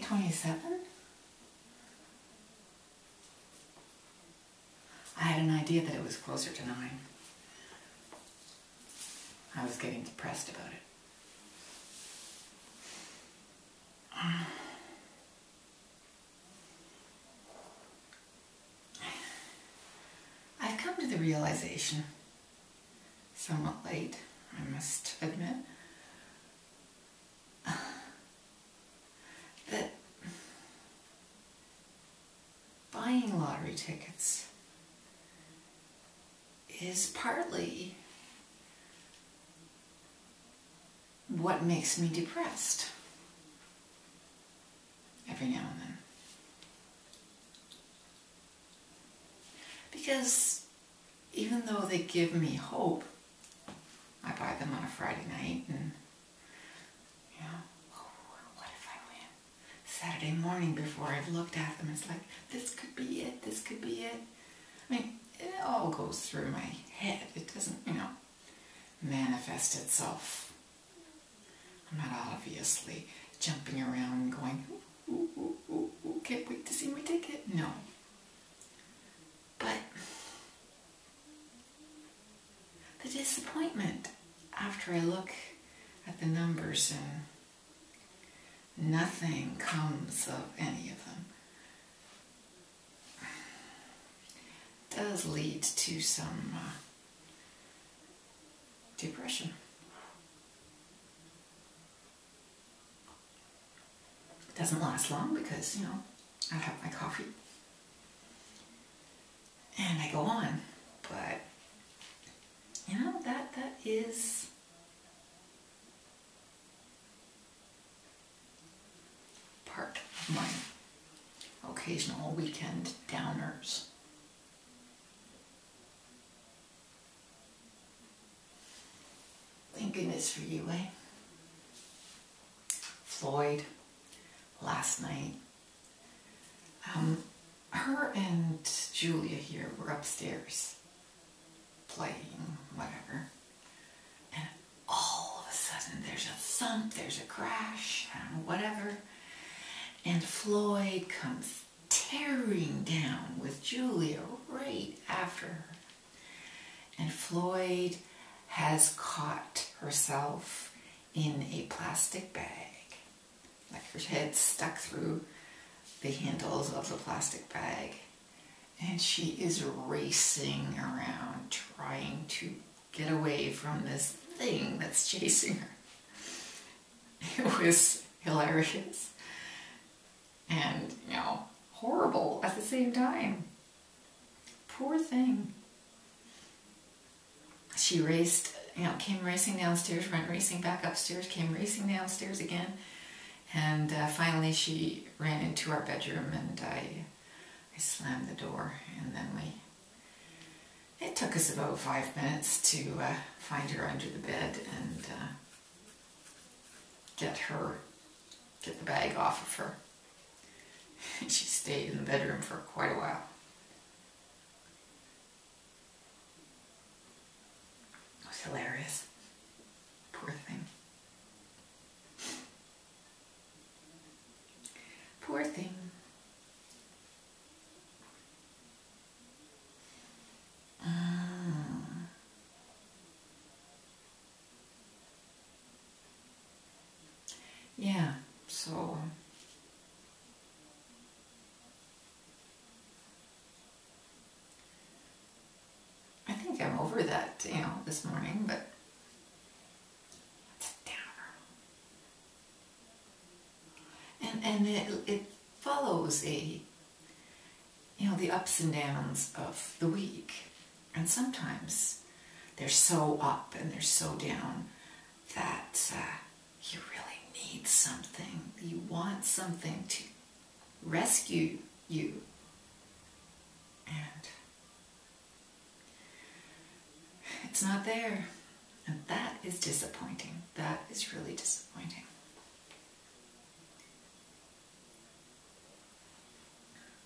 9:27? I had an idea that it was closer to 9. I was getting depressed about it. I've come to the realization, somewhat late, I must admit, that buying lottery tickets is partly what makes me depressed every now and then. Because even though they give me hope, I buy them on a Friday night and, you know, oh, what if I win? Saturday morning before I've looked at them, it's like, this could be it, this could be it. I mean, it all goes through my head. It doesn't, you know, manifest itself. I'm not obviously jumping around and going, ooh, ooh, ooh, ooh, can't wait to see my ticket. No. But the disappointment after I look at the numbers and nothing comes of any of them does lead to some depression. It doesn't last long because, you know, I have my coffee and I go on, but you know, that is part of my occasional weekend downers. Thank goodness for you, eh? Floyd, last night. Her and Julia here were upstairs playing, whatever. And all of a sudden there's a thump, there's a crash, whatever. And Floyd comes tearing down with Julia right after her. And Floyd has caught herself in a plastic bag, like her head stuck through the handles of the plastic bag, and she is racing around trying to get away from this thing that's chasing her. It was hilarious and, you know, horrible at the same time. Poor thing. She raced, you know, came racing downstairs, went racing back upstairs, came racing downstairs again, and finally she ran into our bedroom, and I slammed the door, and then it took us about 5 minutes to find her under the bed and get the bag off of her. And she stayed in the bedroom for quite a while. It was hilarious. Poor thing. Poor thing. Yeah, so I think I'm over that, you know, this morning, but it's a downer. And it follows you know, the ups and downs of the week. And sometimes they're so up and they're so down that you really need something. You want something to rescue you. And it's not there. And that is disappointing. That is really disappointing.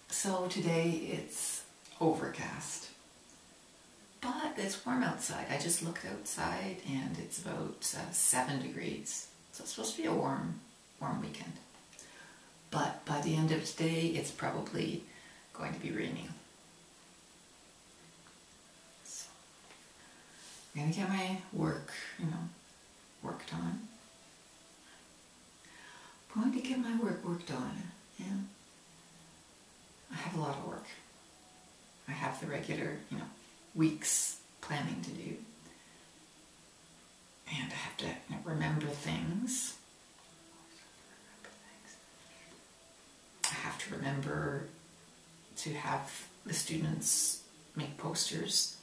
So today it's overcast. But it's warm outside. I just looked outside and it's about 7 degrees. So it's supposed to be a warm weekend. but by the end of today, it's probably going to be raining. So I'm going to get my work, worked on. I'm going to get my worked on, yeah. I have a lot of work. I have the regular, weeks planning to do. And I have to remember things. I have to remember to have the students make posters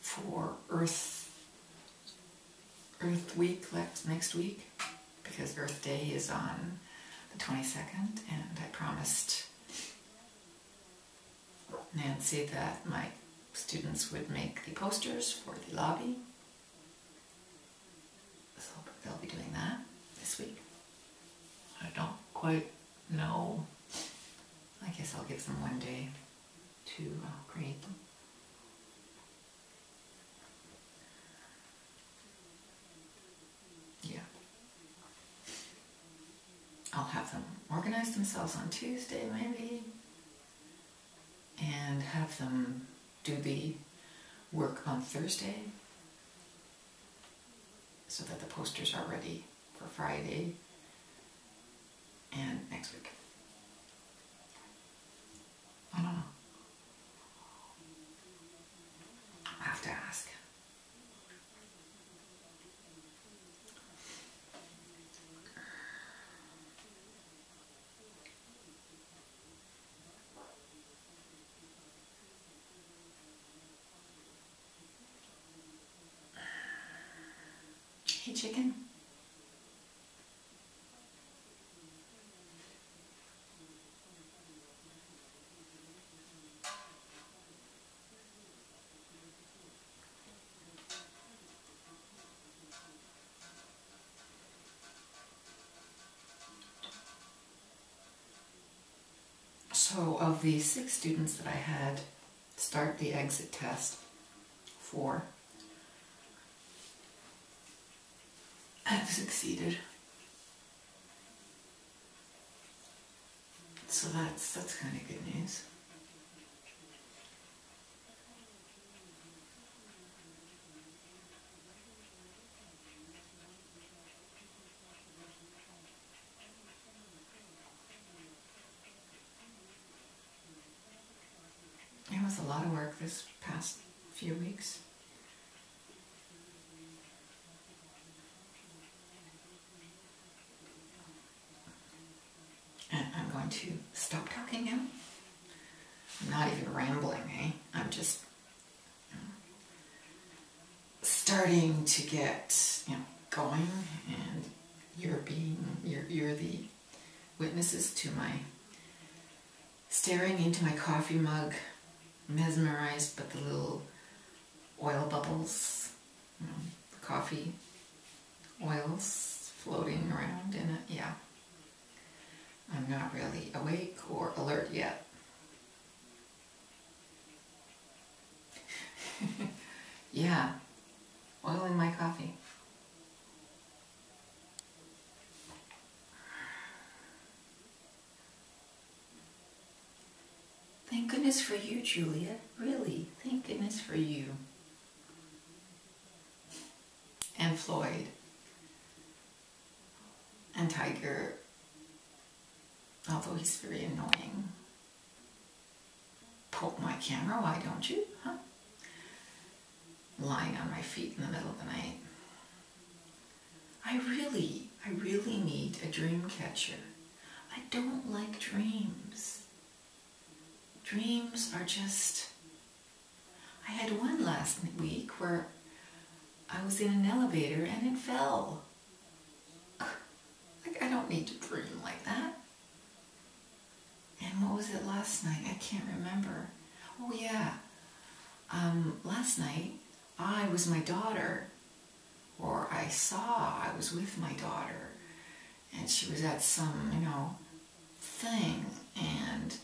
for Earth Week next week, because Earth Day is on the 22nd, and I promised Nancy that my students would make the posters for the lobby. So they'll be doing that this week. I don't quite know. I guess I'll give them one day to create them. Yeah. I'll have them organize themselves on Tuesday maybe, and have them do the work on Thursday so that the posters are ready for Friday and next week. I don't know. I have to ask. Hey, chicken. So of the 6 students that I had start the exit test for, have succeeded. So that's kind of good news. It was a lot of work this past few weeks. And I'm going to stop talking now. I'm not even rambling, eh? I'm just starting to get, going, and you're the witnesses to my staring into my coffee mug, mesmerized by the little oil bubbles, the coffee oils floating around in it. Yeah. I'm not really awake or alert yet. Yeah, oil in my coffee. Thank goodness for you, Julia. Really, thank goodness for you. And Floyd. And Tiger. Although he's very annoying. Poke my camera, why don't you? Huh? Lying on my feet in the middle of the night. I really need a dream catcher. I don't like dreams. Dreams are just... I had one last week where I was in an elevator and it fell. Like, I don't need to dream like that. And what was it last night? I can't remember. Oh yeah. Last night, I was my daughter, or I was with my daughter, and she was at some, thing, and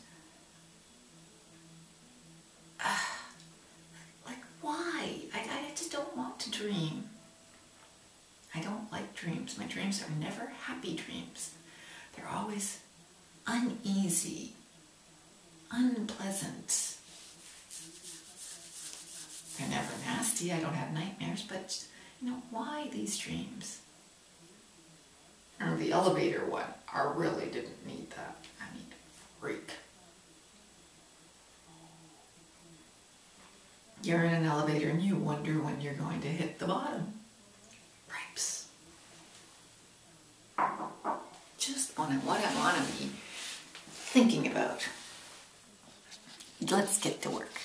like, why? I just don't want to dream. I don't like dreams. My dreams are never happy dreams. They're always uneasy, unpleasant. They're never nasty, I don't have nightmares, but you know, why these dreams? And the elevator one, I really didn't need that. I mean, freak. You're in an elevator and you wonder when you're going to hit the bottom. Grapes. Just what I want to be thinking about. Let's get to work.